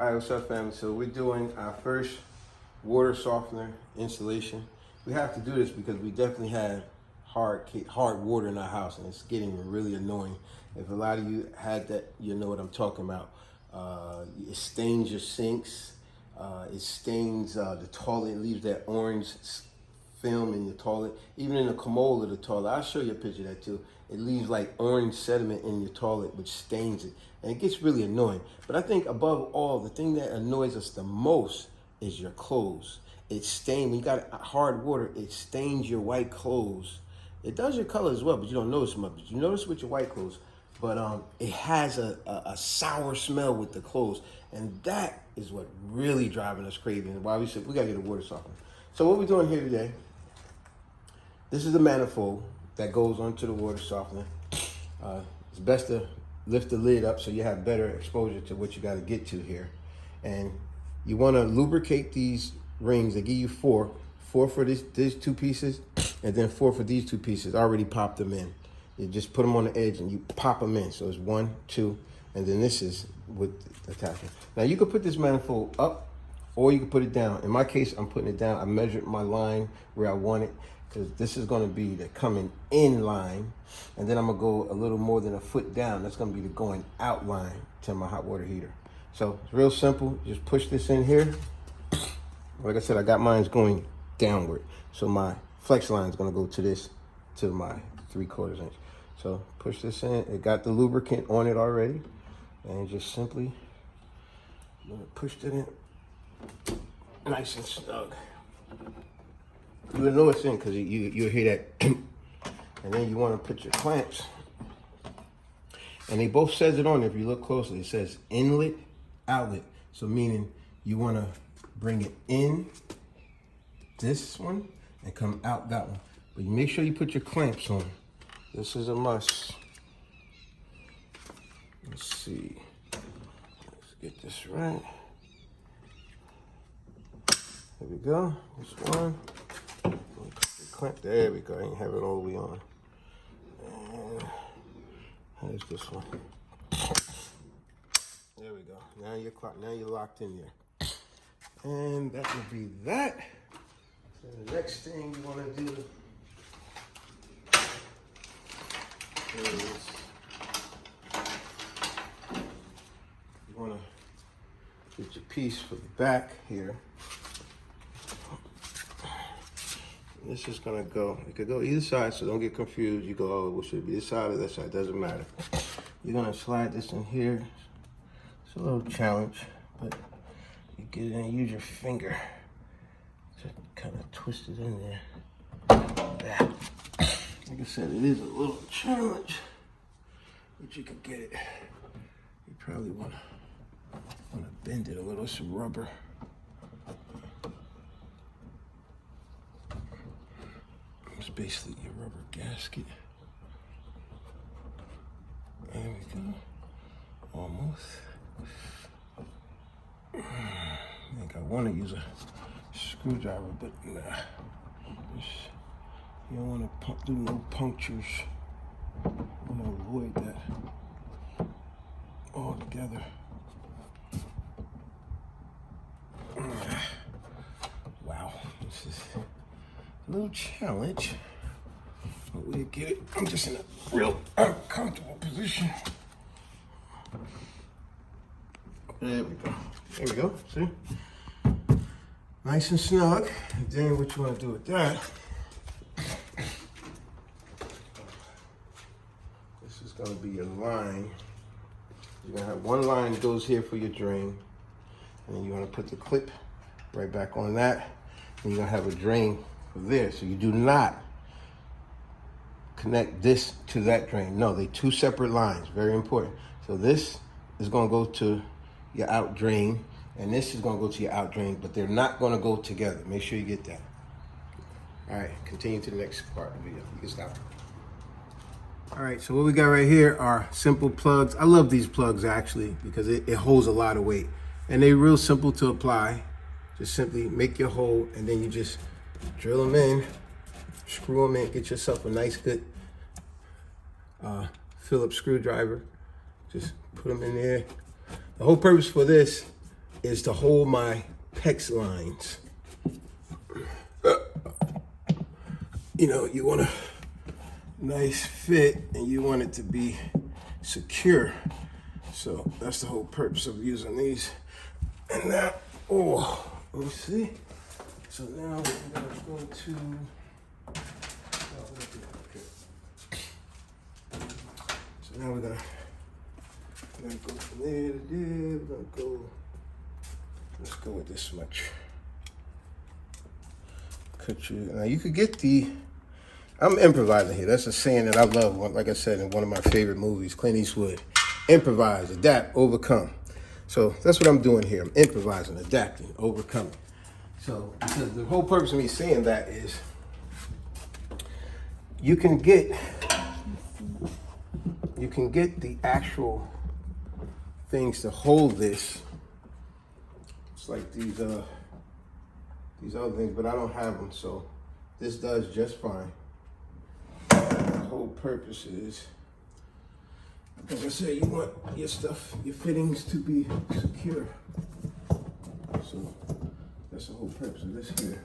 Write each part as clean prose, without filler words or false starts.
All right, what's up, family? So we're doing our first water softener installation. We have to do this because we definitely have hard water in our house, and it's getting really annoying. If a lot of you had that, you know what I'm talking about. It stains your sinks. It stains the toilet. It leaves that orange film in your toilet. Even in the commode of the toilet, I'll show you a picture of that too. It leaves like orange sediment in your toilet, which stains it. And it gets really annoying. But I think above all, the thing that annoys us the most is your clothes. It stains, when you got hard water, it stains your white clothes. It does your color as well, but you don't notice much. But you notice with your white clothes. But it has a sour smell with the clothes. And that is what really driving us crazy. And why we said we gotta get a water softener. So what we're doing here today, this is the manifold that goes onto the water softener. It's best to lift the lid up so you have better exposure to what you got to get to here. And you want to lubricate these rings. They give you four for these two pieces, and then 4 for these two pieces. I already popped them in. You just put them on the edge and you pop them in. So it's 1, 2, and then this is with the attachment. Now you can put this manifold up or you can put it down. In my case, I'm putting it down. I measured my line where I want it, because this is going to be the coming in line, and then I'm going to go a little more than a foot down. That's going to be the going out line to my hot water heater. So it's real simple. Just push this in here. Like I said, I got mine going downward. So my flex line is going to go to this, to my 3/4 inch. So push this in. It got the lubricant on it already. And just simply push it in nice and snug. You'll know it's in because you'll hear that. And then you want to put your clamps. And they both says it on there if you look closely. It says inlet, outlet. So meaning you want to bring it in this one and come out that one. But you make sure you put your clamps on. This is a must. Let's see. Let's get this right. There we go. This one. Clamp. There we go. I ain't have it all the way on. And here's this one. There we go. Now you're locked in there. And that would be that. So the next thing you want to do is you want to get your piece for the back here. This is gonna go, it could go either side, so don't get confused. You go, oh, it should be this side or that side, doesn't matter. You're gonna slide this in here. It's a little challenge, but you get it and use your finger to kind of twist it in there. That. Like I said, it is a little challenge, but you can get it. You probably wanna bend it a little, some rubber. It's basically your rubber gasket. There we go. Almost. I think I want to use a screwdriver, but nah. You don't want to do no punctures. You want to avoid that altogether. Wow, this is a little challenge, but we'll get it. I'm just in a real uncomfortable position. There we go. There we go. See? Nice and snug. And then what you want to do with that, this is going to be your line. You're going to have one line that goes here for your drain, and then you want to put the clip right back on that, and you're going to have a drain for this. So you do not connect this to that drain. No, they're two separate lines. Very important. So this is going to go to your out drain, and this is going to go to your out drain, but they're not going to go together. Make sure you get that. All right, continue to the next part of the video. You can stop. All right, so what we got right here are simple plugs. I love these plugs actually because it holds a lot of weight, and they're real simple to apply. Just simply make your hole, and then you just drill them in, screw them in, get yourself a nice good Phillips screwdriver. Just put them in there. The whole purpose for this is to hold my PEX lines. You know, you want a nice fit and you want it to be secure. So that's the whole purpose of using these. And now, oh, let me see. So now we're gonna go to, so now we're gonna go from there to there. We're gonna go, let's go with this much. Cut you, now you could get I'm improvising here. That's a saying that I love. Like I said, in one of my favorite movies, Clint Eastwood. Improvise, adapt, overcome. So that's what I'm doing here. I'm improvising, adapting, overcoming. So because the whole purpose of me saying that is you can get the actual things to hold this. It's like these other things, but I don't have them, so this does just fine. The whole purpose is, like I said, you want your stuff, your fittings to be secure. So that's the whole purpose of this here.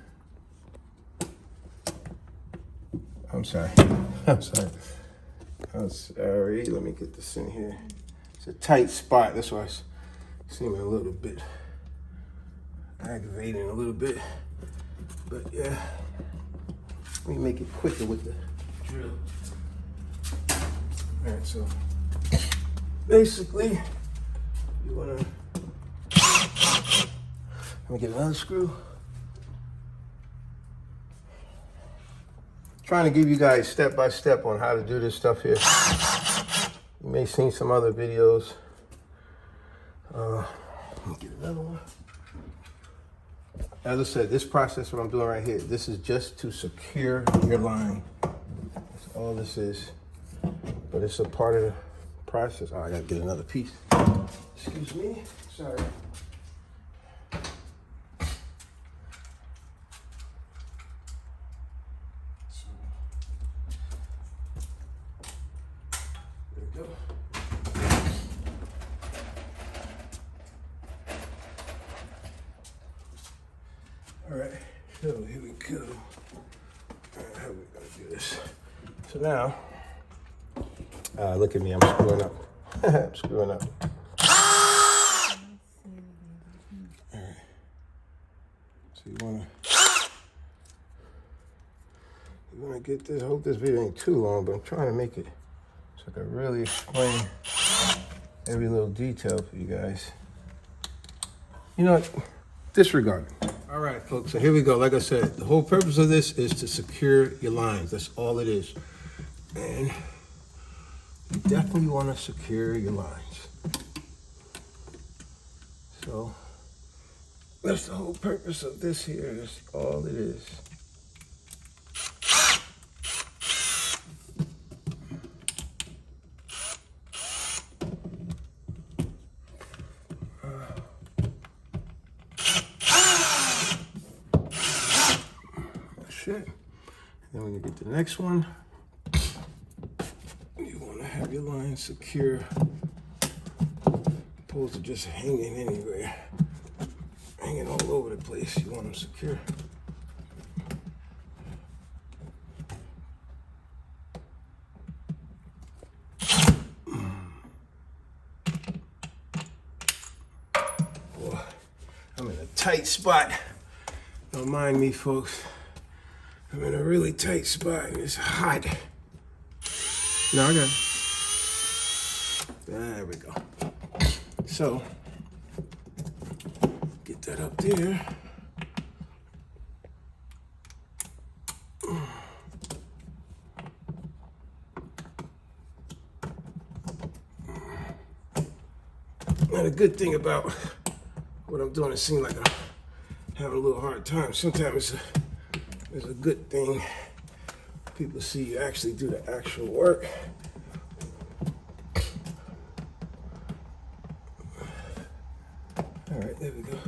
I'm sorry. I'm sorry. Let me get this in here. It's a tight spot. That's why it's seeming a little bit aggravating a little bit. But yeah, let me make it quicker with the drill. All right, so basically, you wanna, let me get another screw. Trying to give you guys step by step on how to do this stuff here. You may have seen some other videos. Let me get another one. As I said, this process, what I'm doing right here, this is just to secure your line. That's all this is. But it's a part of the process. Oh, I gotta get another piece. Excuse me, sorry. There we go. All right, so here we go. All right, how are we gonna do this? So now, look at me, I'm screwing up. I'm screwing up. All right. So you wanna get this, I hope this video ain't too long, but I'm trying to make it so I can really explain every little detail for you guys. You know what? Disregard it. All right, folks, so here we go. Like I said, the whole purpose of this is to secure your lines. That's all it is. And you definitely want to secure your lines. So that's the whole purpose of this here. That's all it is. Shit. Then when you get to the next one, you want to have your line secure, opposed to just hanging anywhere, hanging all over the place. You want them secure. Boy, I'm in a tight spot. Don't mind me, folks. I'm in a really tight spot and it's hot. No, I got it. There we go. So, get that up there. Now the good thing about what I'm doing, it seems like I'm having a little hard time. Sometimes it's a good thing. People see you actually do the actual work. All right, there we go.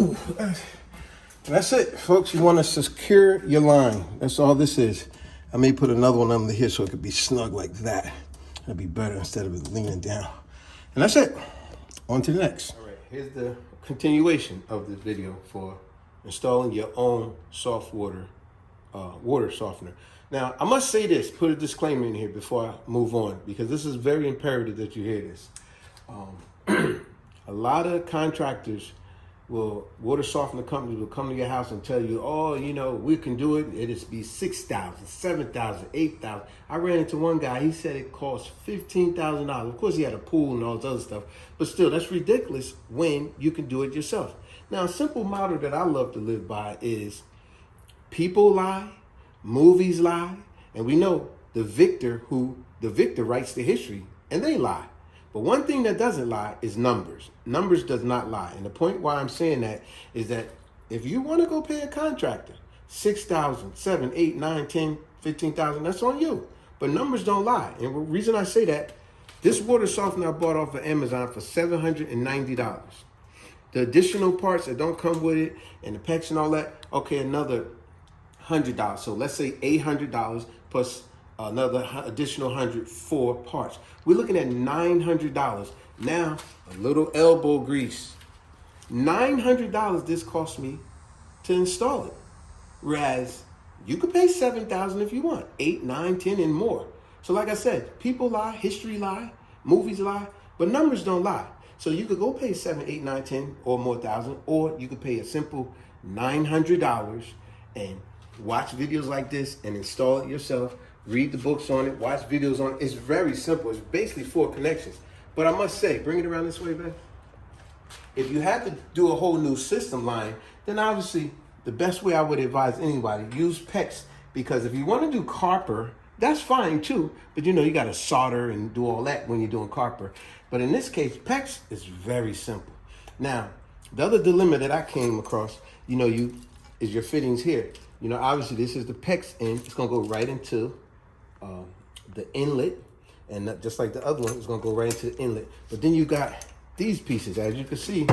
Woo! That's it, folks. You want to secure your line. That's all this is. I may put another one under here so it could be snug like that. That'd be better instead of it leaning down. And that's it. On to the next. All right, here's the continuation of this video for installing your own soft water softener. Now, I must say this, put a disclaimer in here before I move on, because this is very imperative that you hear this. A lot of contractors water softener companies will come to your house and tell you, oh, you know, we can do it. It'll be $6,000, $7,000, $8,000. I ran into one guy, he said it cost $15,000. Of course, he had a pool and all this other stuff, but still, that's ridiculous when you can do it yourself. Now, a simple motto that I love to live by is people lie, movies lie, and we know the victor writes the history, and they lie. But one thing that doesn't lie is numbers. Numbers does not lie. And the point why I'm saying that is that if you want to go pay a contractor $6,000, $7,000, $8,000, $9,000, $10,000, $15,000, that's on you. But numbers don't lie. And the reason I say that, this water softener I bought off of Amazon for $790. The additional parts that don't come with it and the PEX and all that, okay, another $100. So let's say $800 plus another additional 100 for parts. We're looking at $900. Now, a little elbow grease. $900 this cost me to install it. Whereas you could pay $7,000 if you want, 8, 9, 10, and more. So like I said, people lie, history lie, movies lie, but numbers don't lie. So you could go pay 7, 8, 9, 10 or more thousand, or you could pay a simple $900 and watch videos like this and install it yourself. Read the books on it, watch videos on it. It's very simple. It's basically 4 connections. But I must say, bring it around this way, babe. If you had to do a whole new system line, then obviously the best way I would advise anybody, use PEX. Because if you want to do copper, that's fine too. But you know, you got to solder and do all that when you're doing copper. But in this case, PEX is very simple. Now, the other dilemma that I came across, you know, is your fittings here. You know, obviously this is the PEX end. It's going to go right into the inlet, and just like the other one, it's gonna go right into the inlet. But then you got these pieces, as you can see,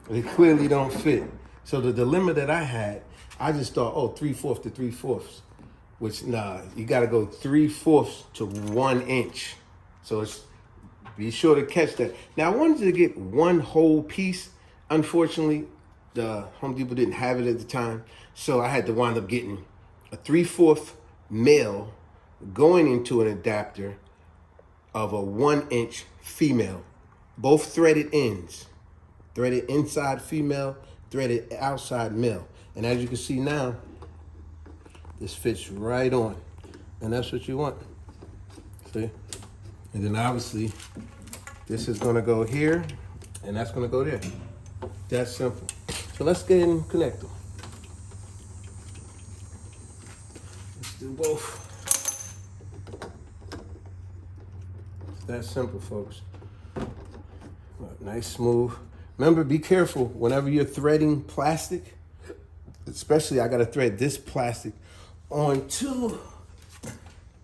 they clearly don't fit. So the dilemma that I had, I just thought, oh, 3/4 to 3/4, which nah, you gotta go 3/4 to 1 inch. So it's, be sure to catch that. Now I wanted to get one whole piece. Unfortunately, the Home Depot didn't have it at the time, so I had to wind up getting a 3/4 male going into an adapter of a 1 inch female, both threaded ends, threaded inside female, threaded outside male. And as you can see now, this fits right on, and that's what you want. See? And then obviously this is gonna go here and that's gonna go there. That's simple. So let's get in and connect them. Let's do both. That's simple, folks. Nice, smooth. Remember, be careful whenever you're threading plastic, especially I gotta thread this plastic onto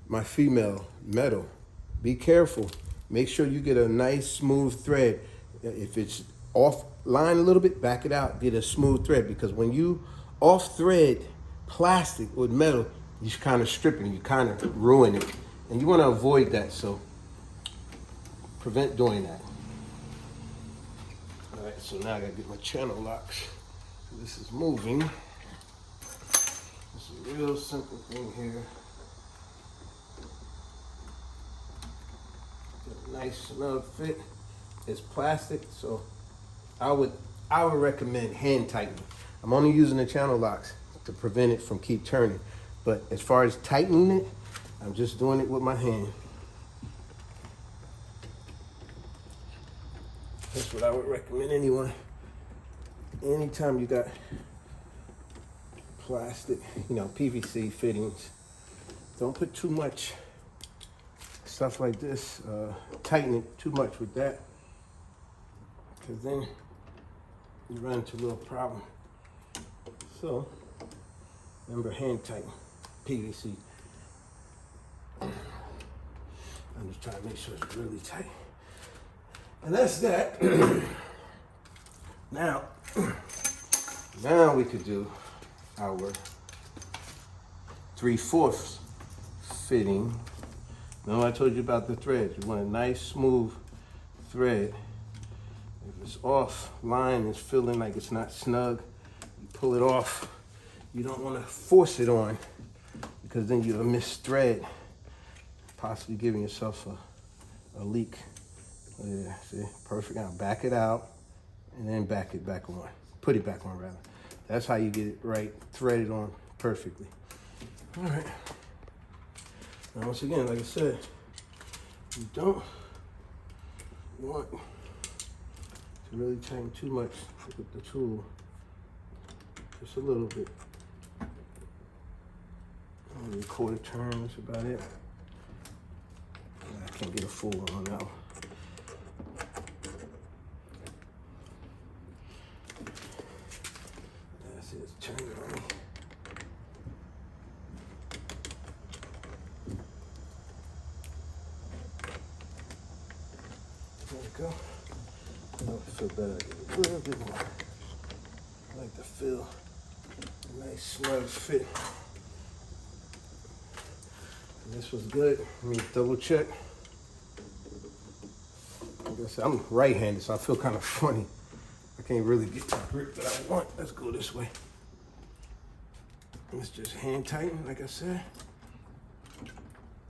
my female metal. Be careful. Make sure you get a nice smooth thread. If it's off line a little bit, back it out, get a smooth thread, because when you off thread plastic with metal, you're kind of stripping, you kind of ruin it. And you wanna avoid that, so prevent doing that. All right, so now I gotta get my channel locks. This is moving. It's a real simple thing here. Got a nice snug fit. It's plastic, so I would recommend hand tightening. I'm only using the channel locks to prevent it from keep turning. But as far as tightening it, I'm just doing it with my hand. That's what I would recommend anyone. Anytime you got plastic, you know, PVC fittings, don't put too much stuff like this, tighten it too much with that, because then you run into a little problem. So, remember, hand tighten, PVC. I'm just trying to make sure it's really tight. And that's that. Now, Now we could do our 3/4 fitting. Remember I told you about the threads. You want a nice smooth thread. If it's off line, it's feeling like it's not snug, you pull it off. You don't want to force it on because then you'll miss thread, possibly giving yourself a leak. Yeah, see, perfect. Now back it out and then back it back on. Put it back on rather. That's how you get it right, threaded on perfectly. All right. Now once again, like I said, you don't want to really tighten too much with the tool. Just a little bit. Only a quarter turn, that's about it. I can't get a full one on that one. That's it, turn it on me. There we go. I feel better. I get a little bit more. I like to feel a nice snug fit. And this was good. Let me double check. Like I said, I'm right-handed, so I feel kind of funny. I can't really get the grip that I want. Let's go this way. Let's just hand tighten, like I said.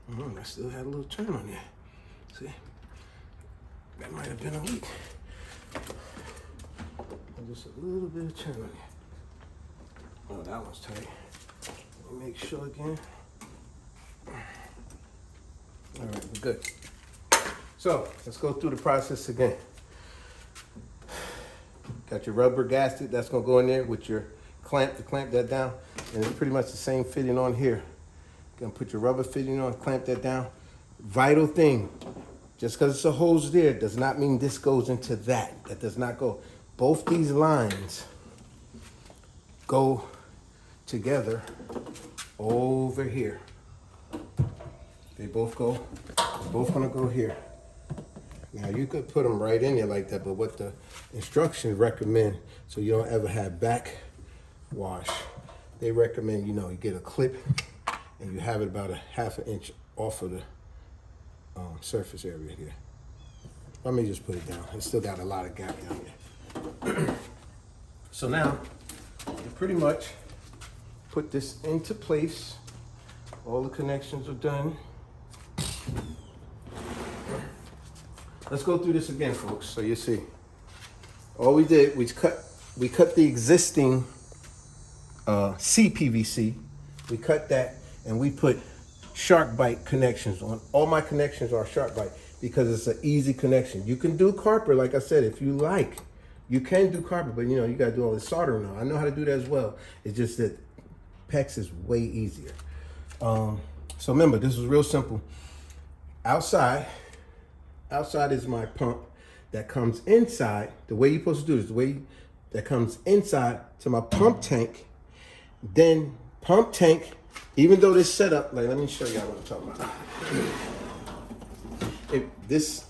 I still had a little turn on there. See? That might have been a leak. Just a little bit of turn on there. Oh, that one's tight. Let me make sure again. All right, we're good. So let's go through the process again. Got your rubber gasket that's gonna go in there with your clamp to clamp that down. And it's pretty much the same fitting on here. Gonna put your rubber fitting on, clamp that down. Vital thing, just because it's a hose there does not mean this goes into that. That does not go. Both these lines go together over here. They both gonna go here. Now you could put them right in there like that, but what the instructions recommend, so you don't ever have back wash, they recommend, you get a clip and you have it about a 1/2 inch off of the surface area here. Let me just put it down. It's still got a lot of gap down here. So now, you pretty much put this into place. All the connections are done. Let's go through this again, folks, so you see. All we did, we cut the existing CPVC. We cut that and we put shark bite connections on. All my connections are shark bite because it's an easy connection. You can do carpet, like I said, if you like. You can do carpet, but you gotta do all this soldering now. I know how to do that as well. It's just that PEX is way easier. So remember, this is real simple. Outside is my pump that comes inside. The way you're supposed to do this, the way that comes inside to my pump tank. Then pump tank, even though this setup, like, let me show y'all what I'm talking about. If this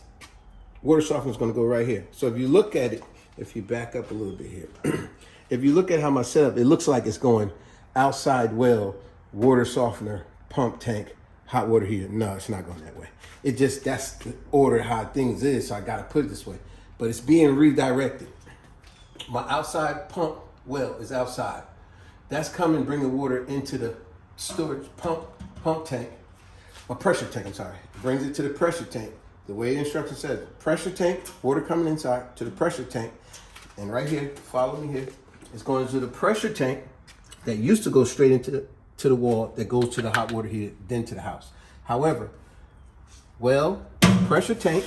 water softener is gonna go right here. So if you look at it, if you back up a little bit here, if you look at how my setup, it looks like it's going outside well, water softener, pump tank, hot water heater. No, it's not going that way. It just, that's the order how things is, so I gotta put it this way. But it's being redirected. My outside pump well is outside. That's coming, bringing water into the storage pump tank, or pressure tank, I'm sorry. Brings it to the pressure tank. The way the instruction says, pressure tank, water coming inside to the pressure tank. And right here, follow me here, it's going to the pressure tank that used to go straight into the wall that goes to the hot water heater, then to the house. However, pressure tank,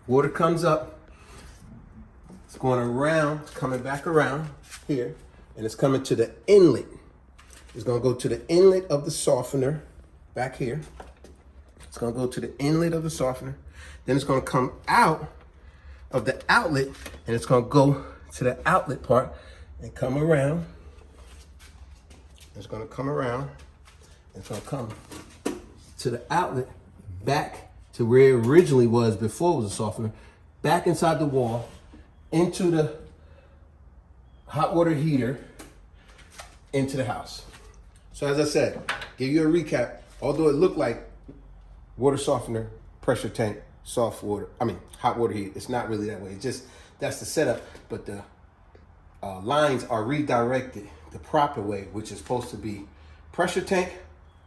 water comes up, it's going around, it's coming back around here, and it's coming to the inlet. It's going to go to the inlet of the softener back here. It's going to go to the inlet of the softener. Then it's going to come out of the outlet, and it's going to go to the outlet part and come around. It's going to come around. It's going to come to the outlet, back to where it originally was before it was a softener, back inside the wall, into the hot water heater, into the house. So as I said, give you a recap, although it looked like water softener, pressure tank, hot water heater, it's not really that way. It's just, that's the setup, but the lines are redirected the proper way, which is supposed to be pressure tank,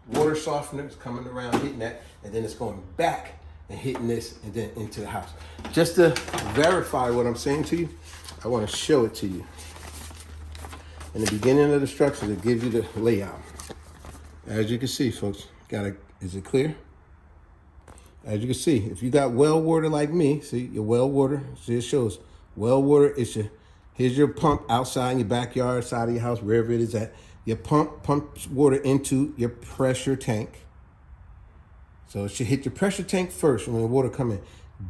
water softener is coming around, hitting that, and then it's going back and hitting this, and then into the house. Just to verify what I'm saying to you, I want to show it to you. In the beginning of the structure, it gives you the layout. As you can see, folks, is it clear? As you can see, if you got well water like me, see your well water, see it shows well water, here's your pump outside in your backyard, side of your house, wherever it is at. Your pump pumps water into your pressure tank. So it should hit your pressure tank first when the water come in.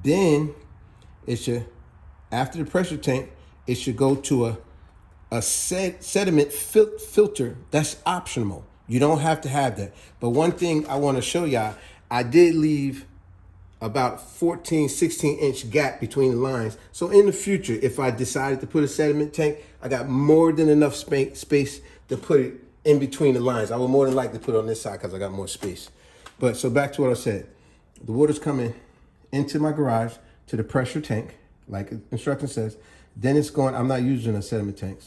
Then it should, after the pressure tank, it should go to a sediment filter. That's optional. You don't have to have that. But one thing I want to show y'all, I did leave about 14, 16-inch gap between the lines. So in the future, if I decided to put a sediment tank, I got more than enough space to put it in between the lines. I would more than likely put it on this side because I got more space. But so back to what I said. The water's coming into my garage to the pressure tank, like instruction says. Then it's going, I'm not using a sediment tank,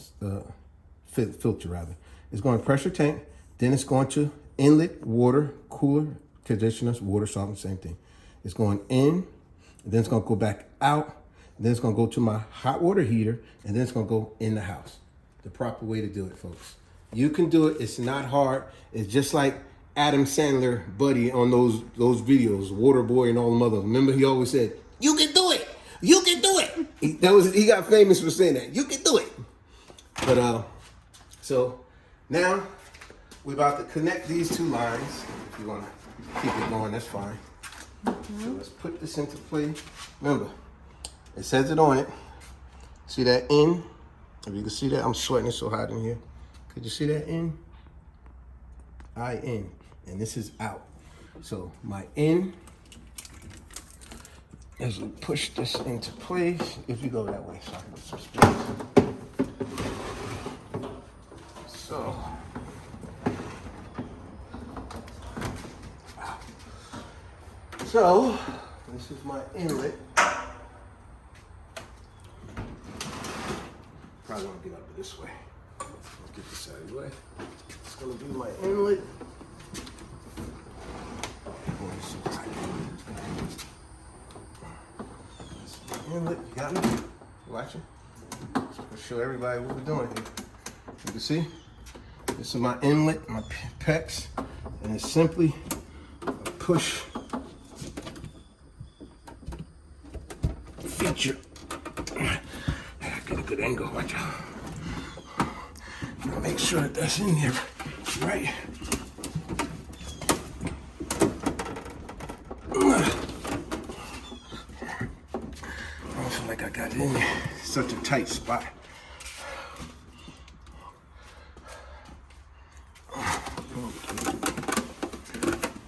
filter rather. It's going pressure tank, then it's going to inlet water, cooler, conditioners, water softener, same thing. It's going in, and then it's going to go back out, then it's going to go to my hot water heater, and then it's going to go in the house. The proper way to do it, folks. You can do it. It's not hard. It's just like Adam Sandler buddy on those videos, Water Boy and all them others. Remember, he always said, "You can do it. You can do it." He got famous for saying that. You can do it. But so now we're about to connect these two lines. If you want to keep it going, that's fine. So let's put this into play. Remember, it says it on it. See that in? If you can see that, I'm sweating, it's so hot in here. Could you see that in? In. And this is out. So my in, as we push this into place, if you go that way, so I can get some space. So, this is my inlet. Probably want to get up this way. Let's get this out of the way. It's going to be my inlet. Inlet, you got me? You watching? So I'll show everybody what we're doing here. You can see, this is my inlet, my pecs, and it's simply a push feature. Get a good angle, watch out. Make sure that that's in there, right? I feel like I got it in there. Such a tight spot.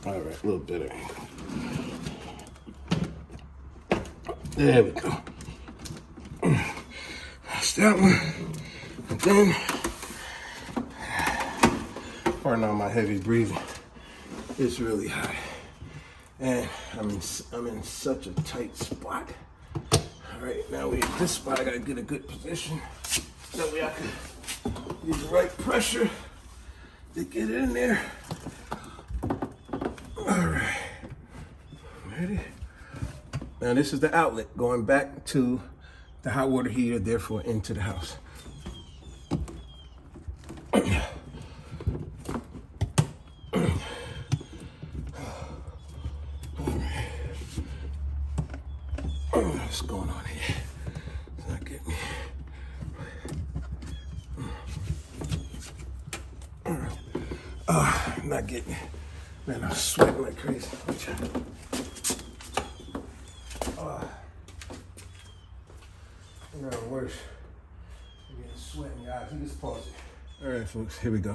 All right, a little better angle. There we go. That's that one. And then, pardon all my heavy breathing. It's really hot. And I'm in such a tight spot. All right, now we're at this spot. I gotta get a good position. That way I can use the right pressure to get it in there. All right, ready? Now this is the outlet going back to the hot water heater, therefore into the house. What's going on here? It's not getting me. Not getting it. Man, I'm sweating like crazy. You're worse. You're getting sweat in your eyes. You just pause it. All right, folks, here we go.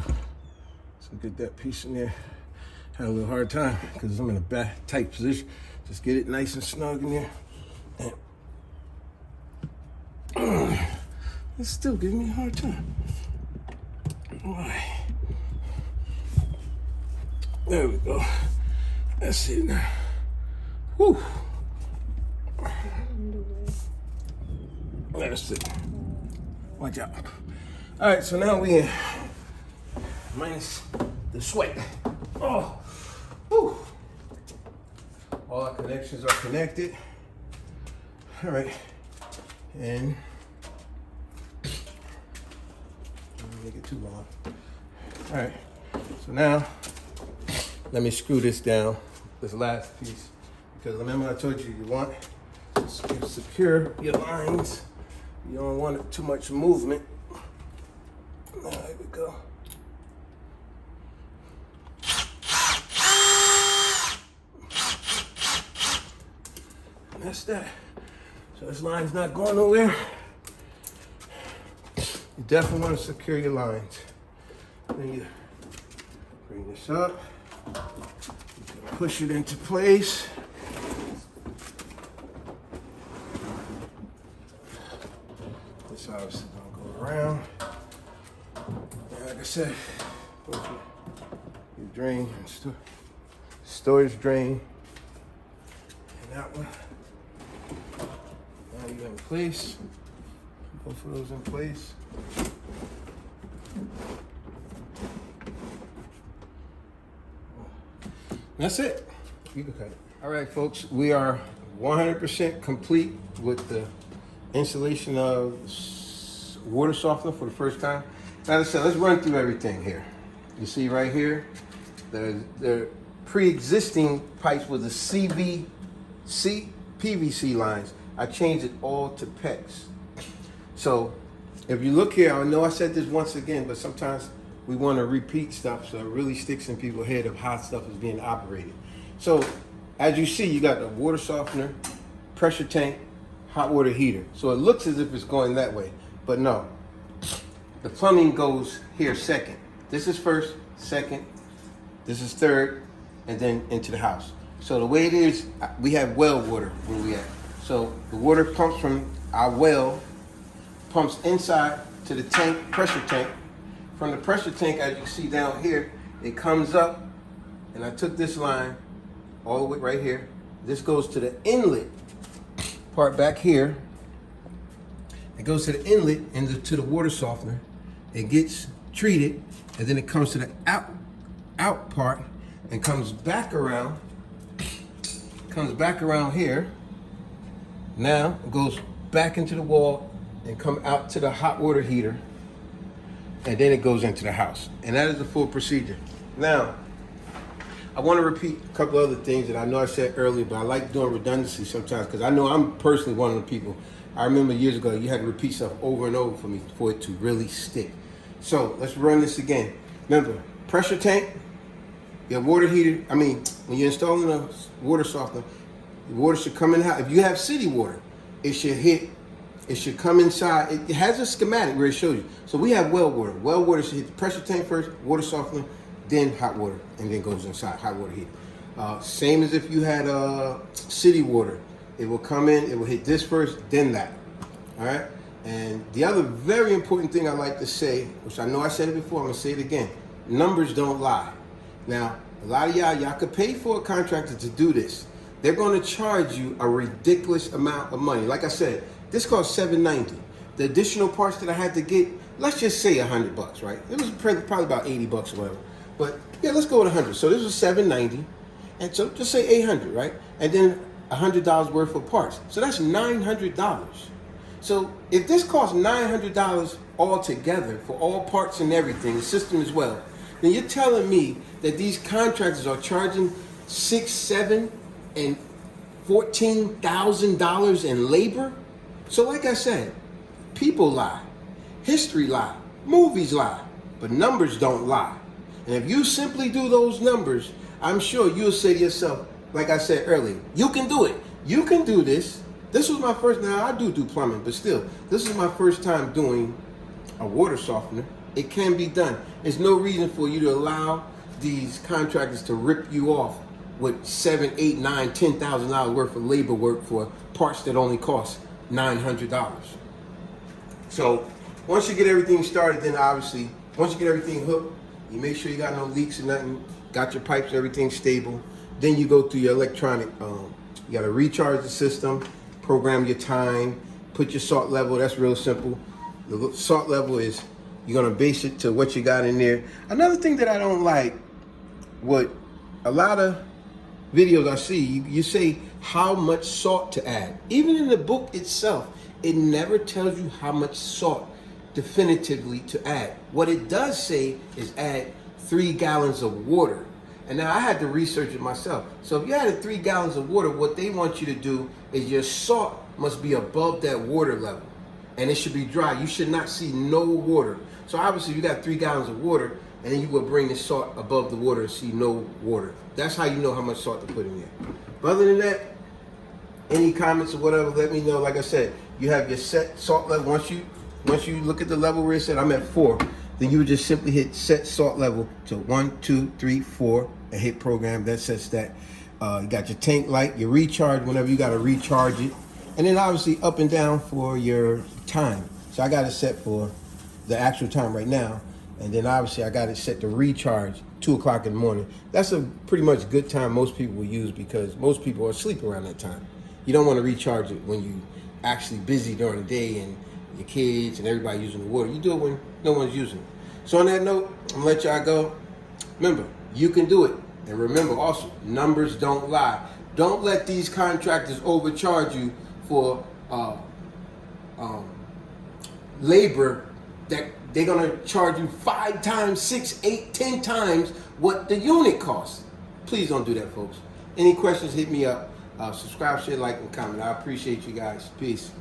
So get that piece in there. Had a little hard time because I'm in a tight position. Just get it nice and snug in there. And it's still giving me a hard time. All right. There we go. That's it now. Whew. That's it. Watch out. All right, so now we in minus the sweat. Oh, whew. All our connections are connected. All right, and don't make it too long. All right, so now let me screw this down, this last piece, because remember I told you you want to secure your lines. You don't want too much movement. There we go. And that's that. So this line's not going nowhere. You definitely want to secure your lines. Then you bring this up. You can push it into place. This obviously gonna go around. And like I said, you drain, storage drain, and that one. Now you have in place. Both of those in place. That's it. You can cut it. All right, folks, we are 100% complete with the installation of water softener for the first time. Now, let's run through everything here. You see right here, the pre-existing pipes with the PVC lines. I changed it all to PEX. So if you look here, I know I said this once again, but sometimes we want to repeat stuff so it really sticks in people's head of how stuff is being operated. So as you see, you got the water softener, pressure tank, hot water heater. So it looks as if it's going that way, but no. The plumbing goes here second. This is first, second, this is third, and then into the house. So the way it is, we have well water where we at. So the water pumps from our well, pumps inside to the tank, pressure tank. From the pressure tank, as you can see down here, it comes up, and I took this line all the way right here. This goes to the inlet part back here. It goes to the inlet and to the water softener. It gets treated, and then it comes to the out part and comes back around here. Now it goes back into the wall and come out to the hot water heater, and then it goes into the house. And that is the full procedure. Now, I want to repeat a couple other things that I know I said earlier, but I like doing redundancy sometimes because I know I'm personally one of the people. I remember years ago, you had to repeat stuff over and over for me for it to really stick. So let's run this again. Remember, pressure tank, your water heater, when you're installing a water softener, the water should come in hot. If you have city water, it should come inside. It has a schematic where it shows you. So we have well water. Well water should hit the pressure tank first, water softener, then hot water, and then goes inside, hot water heater. Same as if you had city water. It will come in, it will hit this first, then that. All right? And the other very important thing I like to say, which I know I said it before, I'm gonna say it again. Numbers don't lie. Now, a lot of y'all could pay for a contractor to do this. They're gonna charge you a ridiculous amount of money. Like I said, this cost $790. The additional parts that I had to get, let's just say $100, right? It was probably about $80 or whatever. But yeah, let's go with 100. So this was $790, and so just say $800, right? And then $100 worth of parts. So that's $900. So if this costs $900 altogether for all parts and everything, the system as well, then you're telling me that these contractors are charging $6,000, $7,000, and $14,000 in labor? So like I said, people lie, history lie, movies lie, but numbers don't lie. And if you simply do those numbers, I'm sure you'll say to yourself, like I said earlier, you can do it. You can do this. This was my first, now I do plumbing, but still, this is my first time doing a water softener. It can be done. There's no reason for you to allow these contractors to rip you off with $7,000, $8,000, $9,000, $10,000 worth of labor work for parts that only cost $900. So once you get everything started, then obviously, once you get everything hooked, You make sure you got no leaks or nothing. Got your pipes and everything stable. Then you go through your electronic. You got to recharge the system, program your time, put your salt level. That's real simple. The salt level is you're gonna base it to what you got in there. Another thing that I don't like, what a lot of videos I see, you say how much salt to add. Even in the book itself, it never tells you how much salt definitively to add. What it does say is add 3 gallons of water. And now I had to research it myself. So if you added 3 gallons of water, what they want you to do is your salt must be above that water level. And it should be dry. You should not see no water. So obviously you got 3 gallons of water, and then you will bring the salt above the water and see no water. That's how you know how much salt to put in there. But other than that, any comments or whatever, let me know. Like I said, you have your set salt level. Once you look at the level where it said I'm at 4, then you would just simply hit set salt level to 1, 2, 3, 4 and hit program. That sets that. You got your tank light, your recharge whenever you got to recharge it. And then obviously up and down for your time. So I got it set for the actual time right now. And then obviously I got it set to recharge 2 o'clock in the morning. That's a pretty much good time most people will use because most people are asleep around that time. You don't want to recharge it when you actually busy during the day and your kids and everybody using the water. You do it when no one's using it. So on that note, I'm gonna let y'all go. Remember, you can do it. And remember also, numbers don't lie. Don't let these contractors overcharge you for labor that they're gonna charge you 5 times, 6, 8, 10 times what the unit costs. Please don't do that, folks. Any questions, hit me up. Subscribe, share, like, and comment. I appreciate you guys. Peace.